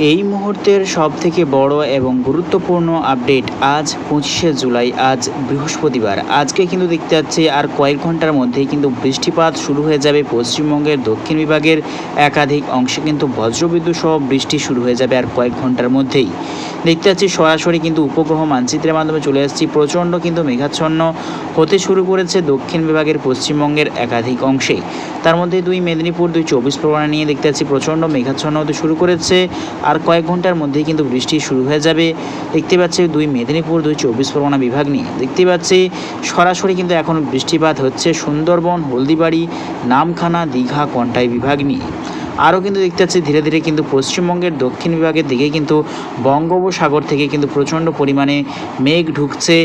এই মুহূর্তের সবথেকে বড় এবং গুরুত্বপূর্ণ আপডেট আজ 25শে জুলাই, আজ বৃহস্পতিবার। আজকে কিন্তু দেখতে যাচ্ছে আর কয়েক ঘন্টার মধ্যেই কিন্তু বৃষ্টিপাত শুরু হয়ে যাবে পশ্চিমবঙ্গের দক্ষিণ বিভাগের একাধিক অংশে কিন্তু বজ্রবিদ্যুৎ সহ বৃষ্টি শুরু হয়ে যাবে আর কয়েক ঘন্টার মধ্যেই। দেখতে যাচ্ছি সরাসরি কিন্তু উপগ্রহ মানচিত্রের মাধ্যমে চলে আসছি, প্রচণ্ড কিন্তু মেঘাচ্ছন্ন হতে শুরু করেছে দক্ষিণ বিভাগের পশ্চিমবঙ্গের একাধিক অংশে। তার মধ্যে দুই মেদিনীপুর, দুই চব্বিশ পরগনা নিয়ে দেখতে যাচ্ছি প্রচণ্ড মেঘাচ্ছন্ন হতে শুরু করেছে আর কয়েক ঘন্টার মধ্যেই কিন্তু বৃষ্টি শুরু হয়ে যাবে। দেখতে পাচ্ছি দুই মেদিনীপুর, দুই চব্বিশ পরগনা বিভাগ নিয়ে দেখতে পাচ্ছি সরাসরি কিন্তু এখন বৃষ্টিপাত হচ্ছে সুন্দরবন, হলদিবাড়ি, নামখানা, দীঘা, কন্টাই বিভাগ নিয়ে। আরও কিন্তু দেখতে পাচ্ছি ধীরে ধীরে কিন্তু পশ্চিমবঙ্গের দক্ষিণ বিভাগের দিকে কিন্তু বঙ্গোপসাগর থেকে কিন্তু প্রচণ্ড পরিমাণে মেঘ ঢুকছে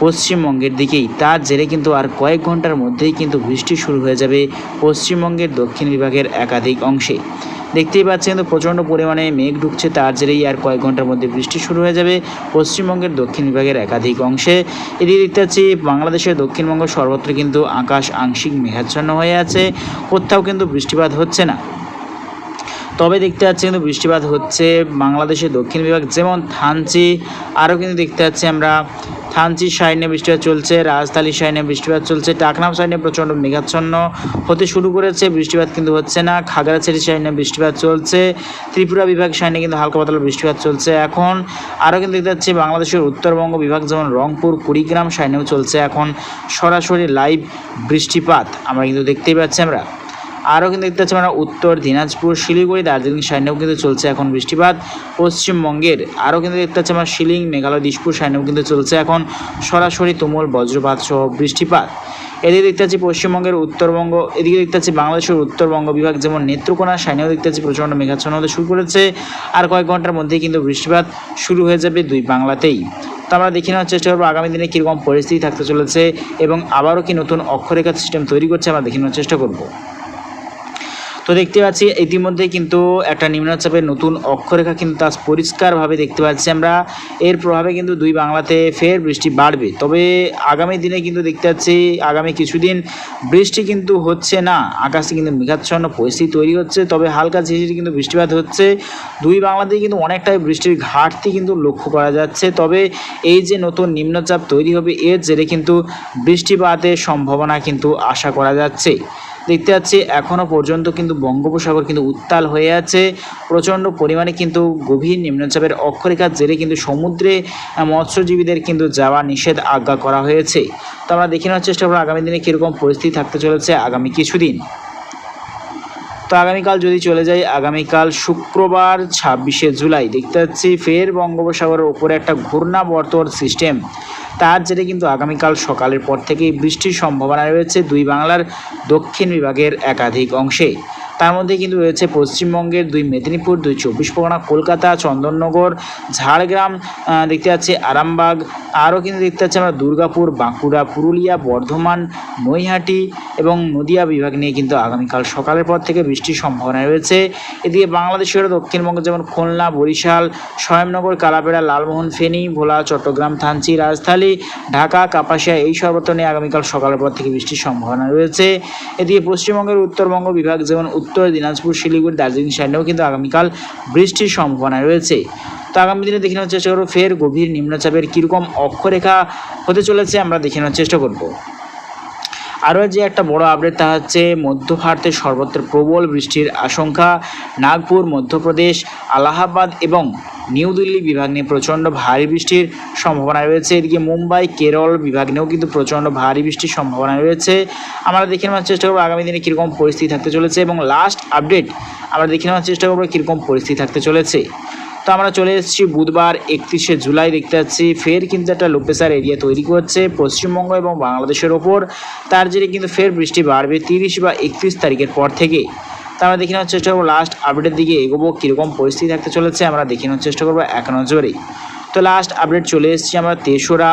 পশ্চিমবঙ্গের দিকেই। তার জেরে কিন্তু আর কয়েক ঘন্টার মধ্যেই কিন্তু বৃষ্টি শুরু হয়ে যাবে পশ্চিমবঙ্গের দক্ষিণ বিভাগের একাধিক অংশে। দেখতেই পাচ্ছেন কিন্তু প্রচণ্ড পরিমাণে মেঘ ঢুকছে, তার জেরেই আর কয়েক ঘন্টার মধ্যে বৃষ্টি শুরু হয়ে যাবে পশ্চিমবঙ্গের দক্ষিণ বিভাগের একাধিক অংশে। এদিকে দেখতে পাচ্ছি বাংলাদেশের দক্ষিণবঙ্গ সর্বত্র কিন্তু আকাশ আংশিক মেঘাচ্ছন্ন হয়ে আছে, কোথাও কিন্তু বৃষ্টিপাত হচ্ছে না। তবে দেখতে পাচ্ছি কিন্তু বৃষ্টিপাত হচ্ছে বাংলাদেশের দক্ষিণ বিভাগ, যেমন থানচি, আরও কিন্তু দেখতে পাচ্ছি আমরা থানচির সাইডে বৃষ্টিপাত চলছে, রাজধানীর সাইডে বৃষ্টিপাত চলছে, টাকনাফ সাইডে প্রচণ্ড মেঘাচ্ছন্ন হতে শুরু করেছে, বৃষ্টিপাত কিন্তু হচ্ছে না। খাগড়াছড়ি সাইডে বৃষ্টিপাত চলছে, ত্রিপুরা বিভাগ সাইডে কিন্তু হালকা পাতলা বৃষ্টিপাত চলছে এখন। আরও কিন্তু দেখতে পাচ্ছি বাংলাদেশের উত্তরবঙ্গ বিভাগ, যেমন রংপুর, কুড়িগ্রাম সাইডেও চলছে এখন সরাসরি লাইভ বৃষ্টিপাত আমরা কিন্তু দেখতেই পাচ্ছি আমরা। আরও কিন্তু দেখতে পাচ্ছি আমরা উত্তর দিনাজপুর, শিলিগুড়ি, দার্জিলিং সাইডেও কিন্তু চলছে এখন বৃষ্টিপাত পশ্চিমবঙ্গের। আরও কিন্তু দেখতে পাচ্ছি আমরা শিলিং, মেঘালয়, দিশপুর সাইডেও কিন্তু চলছে এখন সরাসরি তুমুল বজ্রপাত সহ বৃষ্টিপাত। এদিকে দেখতে পাচ্ছি পশ্চিমবঙ্গের উত্তরবঙ্গ, এদিকে দেখতে পাচ্ছি বাংলাদেশের উত্তরবঙ্গ বিভাগ, যেমন নেত্রকোনা সাইডেও দেখতে পাচ্ছি প্রচণ্ড মেঘাচ্ছন্ন হতে শুরু করেছে আর কয়েক ঘন্টার মধ্যেই কিন্তু বৃষ্টিপাত শুরু হয়ে যাবে দুই বাংলাতেই। তো আমরা দেখে নেওয়ার চেষ্টা করবো আগামী দিনে কীরকম পরিস্থিতি থাকতে চলেছে এবং আবারও কি নতুন অক্ষরেখা সিস্টেম তৈরি করছে আমরা দেখে নেওয়ার চেষ্টা করব। তো দেখতে পাচ্ছি ইতিমধ্যে কিন্তু একটা নিম্নচাপের নতুন অক্ষরেখা কিন্তু তা পরিষ্কারভাবে দেখতে পাচ্ছি আমরা। এর প্রভাবে কিন্তু দুই বাংলাতে ফের বৃষ্টি বাড়বে, তবে আগামী দিনে কিন্তু দেখতে পাচ্ছি আগামী কিছুদিন বৃষ্টি কিন্তু হচ্ছে না, আকাশে কিন্তু মেঘাচ্ছন্ন পরিস্থিতি তৈরি হচ্ছে, তবে হালকা ঝিরিঝিরি কিন্তু বৃষ্টিপাত হচ্ছে। দুই বাংলাতেই কিন্তু অনেকটাই বৃষ্টির ঘাটতি কিন্তু লক্ষ্য করা যাচ্ছে, তবে এই যে নতুন নিম্নচাপ তৈরি হবে এর জেরে কিন্তু বৃষ্টিপাতের সম্ভাবনা কিন্তু আশা করা যাচ্ছে। দেখতে পাচ্ছি এখনও পর্যন্ত কিন্তু বঙ্গোপসাগর কিন্তু উত্তাল হয়ে আছে, প্রচণ্ড পরিমাণে কিন্তু গভীর নিম্নচাপের অক্ষরেখার জেরে কিন্তু সমুদ্রে মৎস্যজীবীদের কিন্তু যাওয়া নিষেধ আজ্ঞা করা হয়েছে। তো আমরা দেখে নেওয়ার চেষ্টা করব আগামী দিনে কীরকম পরিস্থিতি থাকতে চলেছে আগামী কিছুদিন। তো আগামীকাল যদি চলে যাই, আগামীকাল শুক্রবার 26শে জুলাই দেখতে পাচ্ছি ফের বঙ্গোপসাগরের ওপরে একটা ঘূর্ণাবর্তর সিস্টেম, তার জেরে কিন্তু আগামীকাল সকালের পর থেকেই বৃষ্টির সম্ভাবনা রয়েছে দুই বাংলার দক্ষিণ বিভাগের একাধিক অংশে। তার মধ্যে কিন্তু রয়েছে পশ্চিমবঙ্গের দুই মেদিনীপুর, দুই চব্বিশ পরগনা, কলকাতা, চন্দননগর, ঝাড়গ্রাম, দেখতে পাচ্ছি আরামবাগ, আরও কিন্তু দেখতে পাচ্ছি আমরা দুর্গাপুর, বাঁকুড়া, পুরুলিয়া, বর্ধমান, নৈহাটি এবং নদিয়া বিভাগ নিয়ে কিন্তু আগামীকাল সকালের পর থেকে বৃষ্টির সম্ভাবনা রয়েছে। এদিকে বাংলাদেশের দক্ষিণবঙ্গ, যেমন খুলনা, বরিশাল, স্বয়ংনগর, কালাপেড়া, লালমোহন, ফেনী, ভোলা, চট্টগ্রাম, থানচি, রাজধানী, ঢাকা, কাপাসিয়া এই সর্বত্র নিয়ে আগামীকাল সকালের পর থেকে বৃষ্টির সম্ভাবনা রয়েছে। এদিকে পশ্চিমবঙ্গের উত্তরবঙ্গ বিভাগ, যেমন উত্তর দিনাজপুর, শিলিগুড়ি, দার্জিলিং সাইডেও কিন্তু আগামীকাল বৃষ্টির সম্ভাবনা রয়েছে। তো আগামী দিনে দেখে নেওয়ার চেষ্টা করবো ফের গভীর নিম্নচাপের কীরকম অক্ষরেখা হতে চলেছে আমরা দেখে নেওয়ার চেষ্টা করব। আরও যে একটা বড় আপডেট তা হচ্ছে মধ্য ভারতের সর্বত্র প্রবল বৃষ্টির আশঙ্কা, নাগপুর, মধ্যপ্রদেশ, আলাহাবাদ এবং নিউ দিল্লি বিভাগ নিয়ে প্রচণ্ড ভারী বৃষ্টির সম্ভাবনা রয়েছে। এদিকে মুম্বাই, কেরল বিভাগ নিয়েও কিন্তু প্রচণ্ড ভারী বৃষ্টির সম্ভাবনা রয়েছে। আমরা দেখে নেওয়ার চেষ্টা করবো আগামী দিনে কীরকম পরিস্থিতি থাকতে চলেছে এবং লাস্ট আপডেট আমরা দেখে নেওয়ার চেষ্টা করবো কীরকম পরিস্থিতি থাকতে চলেছে। তো আমরা চলে এসেছি বুধবার 31শে জুলাই, দেখতে পাচ্ছি ফের কিন্তু একটা লো প্রেসার এরিয়া তৈরি করছে পশ্চিমবঙ্গ এবং বাংলাদেশের ওপর, তার জেরে কিন্তু ফের বৃষ্টি বাড়বে 30 বা 31 তারিখের পর থেকে। তো আমরা দেখে নেওয়ার চেষ্টা করবো লাস্ট আপডেটের দিকে এগোবো, কীরকম পরিস্থিতি থাকতে চলেছে আমরা দেখে নেওয়ার চেষ্টা করবো এক নজরে। তো লাস্ট আপডেট চলে এসেছি আমরা 3রা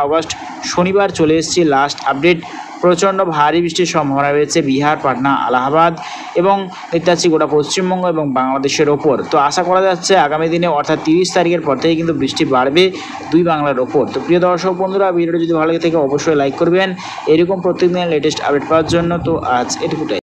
আগস্ট শনিবার চলে এসেছি লাস্ট আপডেট। প্রচণ্ড ভারী বৃষ্টির সম্ভাবনা রয়েছে বিহার, পাটনা, আলাহাবাদ এবং দেখতে পাচ্ছি গোটা পশ্চিমবঙ্গ এবং বাংলাদেশের ওপর। তো আশা করা যাচ্ছে আগামী দিনে অর্থাৎ 30 তারিখের পর থেকে কিন্তু বৃষ্টি বাড়বে দুই বাংলার ওপর। তো প্রিয় দর্শক বন্ধুরা, ভিডিওটি যদি ভালো লাগে থাকে অবশ্যই লাইক করবেন এরকম প্রত্যেকদিনের লেটেস্ট আপডেট পাওয়ার জন্য। তো আজ এটুকুটাই।